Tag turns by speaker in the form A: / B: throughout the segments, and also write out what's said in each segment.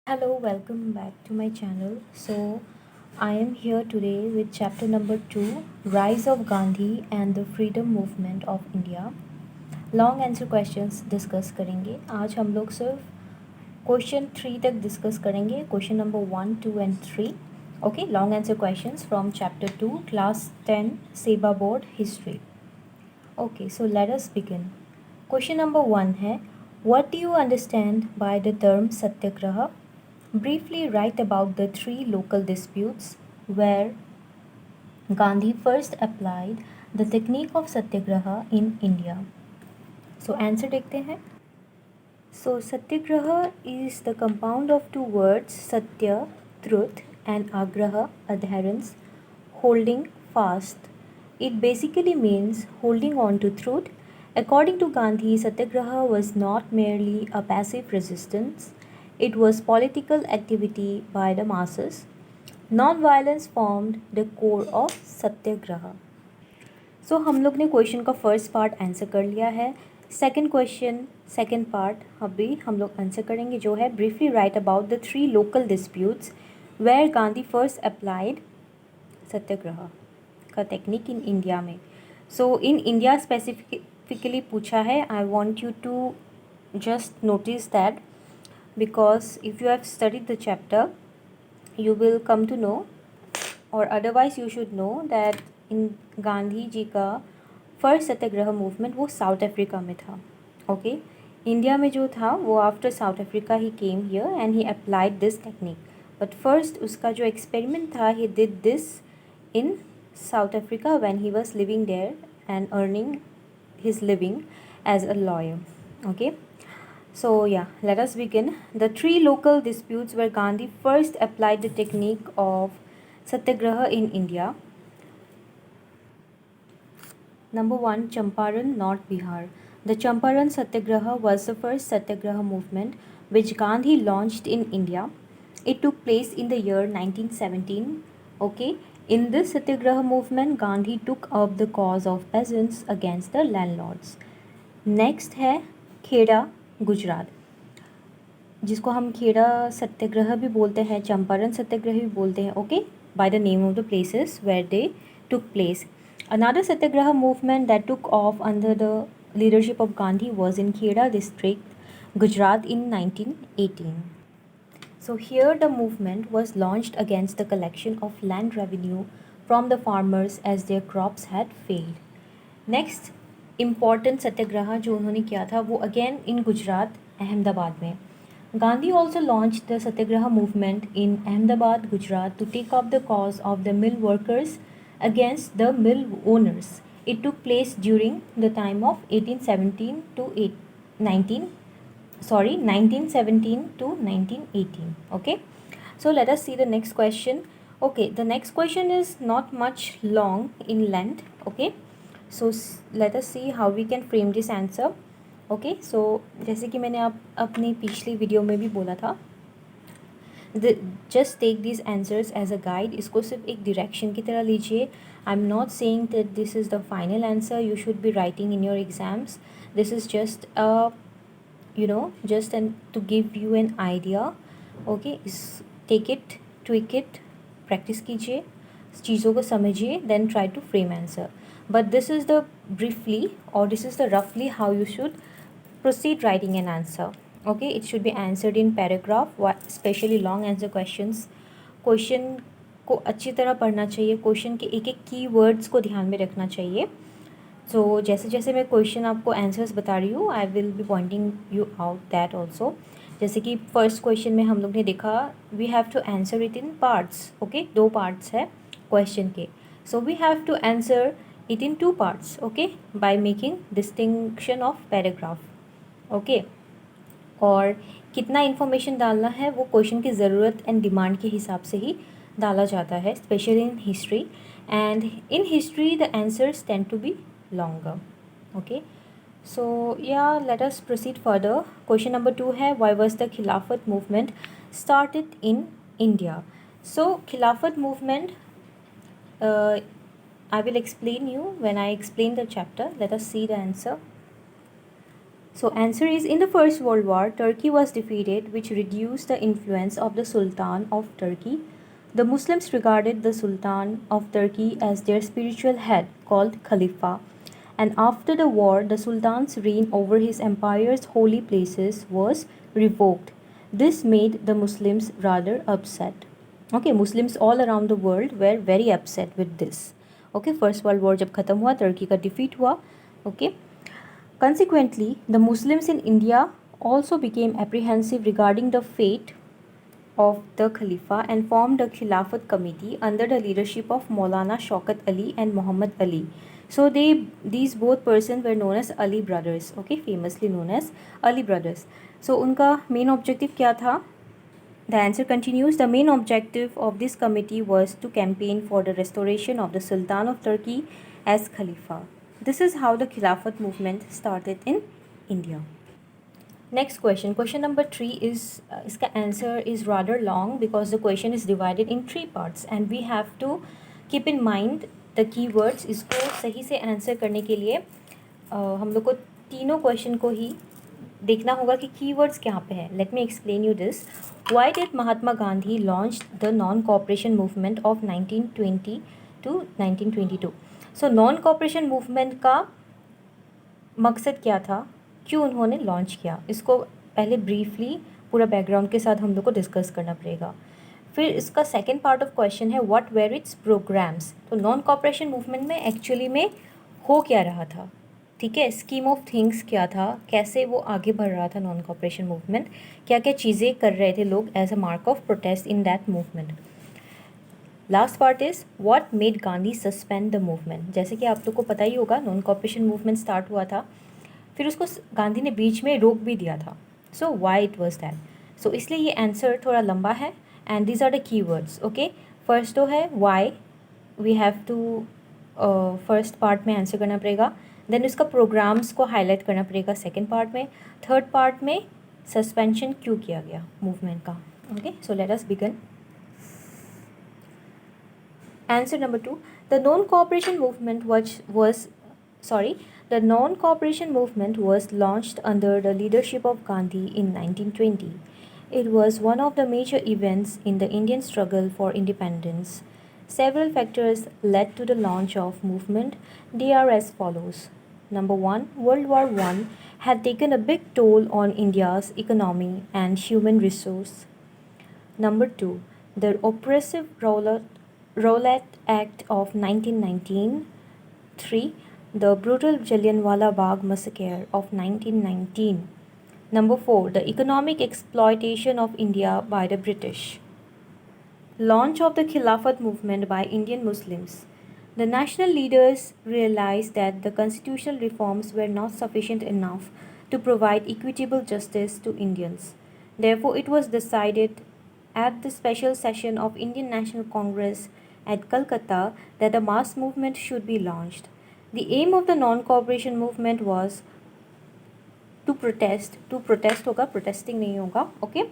A: Hello, welcome back to my channel. I am here today with chapter number 2, Rise of Gandhi and the Freedom Movement of India. Long answer questions discuss करेंगे. आज हम लोग सिर्फ question 3 तक discuss करेंगे. Question number 1, 2 and 3. Okay, long answer questions from chapter 2, class 10, सेबा board history. Okay, so let us begin. Question number 1 है, what do you understand by the term Satyagraha? Briefly write about the three local disputes where Gandhi first applied the technique of satyagraha in India. So answer देखते हैं. So satyagraha is the compound of two words satya, truth, and agraha, adherence, holding fast. It basically means holding on to truth. According to Gandhi, satyagraha was not merely a passive resistance. It was political activity by the masses. Non-violence formed the core of सत्याग्रह. सो हम लोग ने question का first part answer कर लिया है. Second question second part अभी हम लोग आंसर करेंगे, जो है briefly write about the three local disputes where Gandhi first applied satyagraha का टेक्निक इन इंडिया में. सो इन इंडिया स्पेसिफिकली पूछा है. I want you to just notice that, because if you have studied the chapter you will come to know, or otherwise you should know that in Gandhi ji का first satyagraha movement वो South Africa में था. Okay, India में जो था वो after South Africa he came here and he applied this technique. But first उसका जो एक्सपेरिमेंट था, he did this in South Africa when he was living there and earning his living as a lawyer. Okay, so yeah, let us begin. The three local disputes where Gandhi first applied the technique of satyagraha in India. Number 1, Champaran, North Bihar. The Champaran Satyagraha was the first satyagraha movement which Gandhi launched in India. It took place in the year 1917. Okay, in this satyagraha movement, Gandhi took up the cause of peasants against the landlords. Next है खेड़ा, गुजरात, जिसको हम खेड़ा सत्याग्रह भी बोलते हैं, चंपारण सत्याग्रह भी बोलते हैं. Okay, by the name of the places where they took place. Another satyagraha movement that took off under the leadership of Gandhi was in Kheda district, Gujarat in 1918. So here the movement was launched against the collection of land revenue from the farmers as their crops had failed. Next important satyagraha जो उन्होंने किया था वो again in Gujarat, Ahmedabad में. Gandhi also launch the satyagraha movement in Ahmedabad, Gujarat to take up the cause of the mill workers against the mill owners. It took place during the time of 1817 to 1917 to 1918. Okay, so let us see the next question. Okay, the next question is not much long in length. Okay, so let us see how we can frame this answer. Okay, so जैसे कि मैंने आप अपनी पिछली video में भी बोला था, just take this answers as a guide. इसको सिर्फ एक डायरेक्शन की तरह लीजिए. I am not saying that this is the final answer you should be writing in your exams. This is just just and to give you an idea. Okay, is take it, tweak it, practice कीजिए, चीज़ों को समझिए, then try to frame answer. But this is the briefly, or this is the roughly how you should proceed writing an answer. Okay, it should be answered in paragraph, especially long answer questions. Question को अच्छी तरह पढ़ना चाहिए, question के एक एक की words को ध्यान में रखना चाहिए. सो जैसे जैसे मैं क्वेश्चन आपको आंसर्स बता रही हूँ, I will be pointing you out that also. जैसे कि फर्स्ट क्वेश्चन में हम लोग ने देखा, we have to answer it in parts. Okay, 2 parts है क्वेश्चन के, so we have to answer it in 2 parts. Okay, by making distinction of paragraph. Okay, और कितना इन्फॉर्मेशन डालना है वो क्वेश्चन की ज़रूरत एंड डिमांड के हिसाब से ही डाला जाता है, specially in history. And in history the answers tend to be longer. Okay, so yeah, let us proceed further. Question number 2 है, why was the Khilafat movement started in India? So Khilafat movement, I will explain you when I explain the chapter. Let us see the answer. So answer is, in the First World War, Turkey was defeated, which reduced the influence of the Sultan of Turkey. The Muslims regarded the Sultan of Turkey as their spiritual head, called Khalifa. And after the war, the Sultan's reign over his empire's holy places was revoked. This made the Muslims rather upset. Okay, Muslims all around the world were very upset with this. Okay, First World War जब खत्म हुआ, Turkey का defeat हुआ. Okay. Consequently, the Muslims in India also became apprehensive regarding the fate of the Khalifa and formed a Khilafat committee under the leadership of Maulana Shaukat Ali and Muhammad Ali. So these both persons were known as Ali brothers, okay, famously known as Ali brothers. So उनका main objective क्या था? The answer continues. The main objective of this committee was to campaign for the restoration of the Sultan of Turkey as Khalifa. This is how the Khilafat movement started in India. Next question. Question number 3 is, इसका answer is rather long because the question is divided in 3 parts and we have to keep in mind the keywords. इसको सही से answer करने के लिए हम लोग को तीनों question को ही देखना होगा कि keywords कहाँ पे है. Let me explain you this. Why did Mahatma Gandhi launch the non-cooperation movement of 1920 to 1922? So non-cooperation movement का मकसद क्या था, क्यों उन्होंने लॉन्च किया, इसको पहले ब्रीफली पूरा बैकग्राउंड के साथ हम लोग को डिस्कस करना पड़ेगा. फिर इसका सेकेंड पार्ट ऑफ क्वेश्चन है व्हाट वेर इट्स प्रोग्राम्स. तो नॉन कॉपरेशन मूवमेंट में एक्चुअली में हो क्या रहा था, ठीक है, स्कीम ऑफ थिंग्स क्या था, कैसे वो आगे बढ़ रहा था नॉन कॉपरेशन मूवमेंट, क्या क्या चीज़ें कर रहे थे लोग as a mark of protest in that movement. Last part is what made Gandhi suspend the movement. जैसे कि आप लोग को पता ही होगा नॉन कॉपरेशन मूवमेंट स्टार्ट हुआ था, फिर उसको गांधी ने बीच में रोक भी दिया था. So why it was that. So इसलिए ये आंसर थोड़ा लंबा है and these are the key words. Okay, first तो है why, we have to first part में आंसर करना पड़ेगा. देन उसका प्रोग्राम्स को हाईलाइट करना पड़ेगा सेकेंड पार्ट में. थर्ड पार्ट में सस्पेंशन क्यों किया गया मूवमेंट का. Okay, so let us begin. Answer number 2. The non-cooperation movement the non-cooperation movement was launched under the leadership of Gandhi in 1920. It was one of the major events in the Indian struggle for independence. Several factors led to the launch of movement. They are as follows. Number 1, World War I had taken a big toll on India's economy and human resource. Number 2, the oppressive Rowlatt Act of 1919. 3. The brutal Jallianwala Bagh massacre of 1919. Number 4. The economic exploitation of India by the British. Launch of the Khilafat movement by Indian Muslims. The national leaders realized that the constitutional reforms were not sufficient enough to provide equitable justice to Indians. Therefore, it was decided at the special session of Indian National Congress at Calcutta that a mass movement should be launched. The aim of the non-cooperation movement was to protest होगा, protesting नहीं होगा, okay,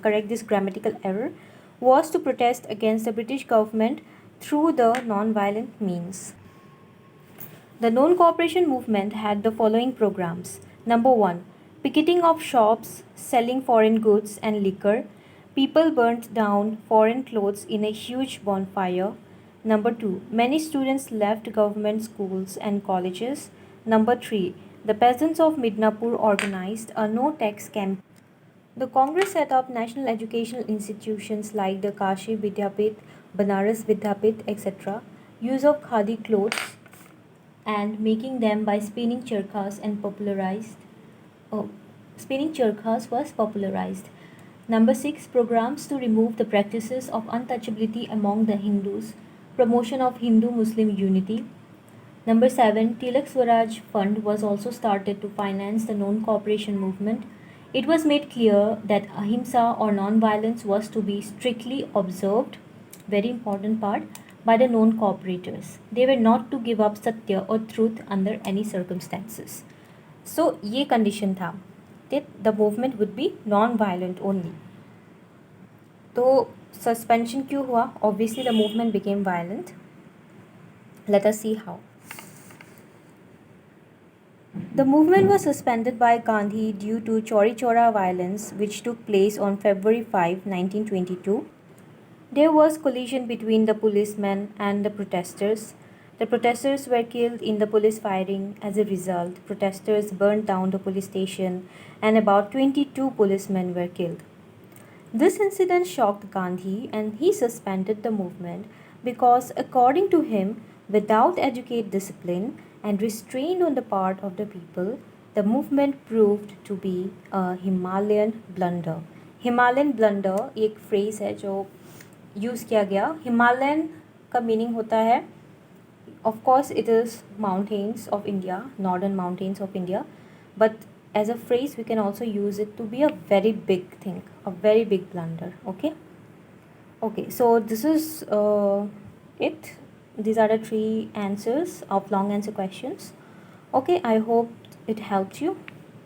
A: correct this grammatical error, was to protest against the British government through the non-violent means. The non-cooperation movement had the following programs. Number 1, picketing of shops selling foreign goods and liquor. People burnt down foreign clothes in a huge bonfire. Number 2, many students left government schools and colleges. Number 3, the peasants of Midnapur organized a no-tax campaign. The Congress set up national educational institutions like the Kashi Vidyapit, Banaras Vidyapit, etc. Use of khadi clothes and making them by spinning charkhas was popularized. Number 6, programs to remove the practices of untouchability among the Hindus, promotion of Hindu-Muslim unity. Number 7, Tilak Swaraj Fund was also started to finance the non-cooperation movement. It was made clear that ahimsa or non-violence was to be strictly observed, very important part, by the non-cooperators. They were not to give up satya or truth under any circumstances. So, ये condition था that the movement would be non-violent only. तो suspension क्यों हुआ? Obviously the movement became violent. Let us see how. The movement was suspended by Gandhi due to Chori Chora violence, which took place on February 5, 1922. There was collision between the policemen and the protesters. The protesters were killed in the police firing. As a result, protesters burned down the police station and about 22 policemen were killed. This incident shocked Gandhi and he suspended the movement because, according to him, without adequate discipline and restraint on the part of the people, the movement proved to be a Himalayan blunder. Himalayan blunder एक phrase है जो use किया गया. Himalayan का meaning होता है, of course it is mountains of India, northern mountains of India, but as a phrase we can also use it to be a very big thing, a very big blunder. Okay, so this is it. These are the three answers of long answer questions. Okay, I hope it helped you.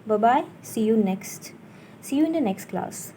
A: Bye bye. See you in the next class.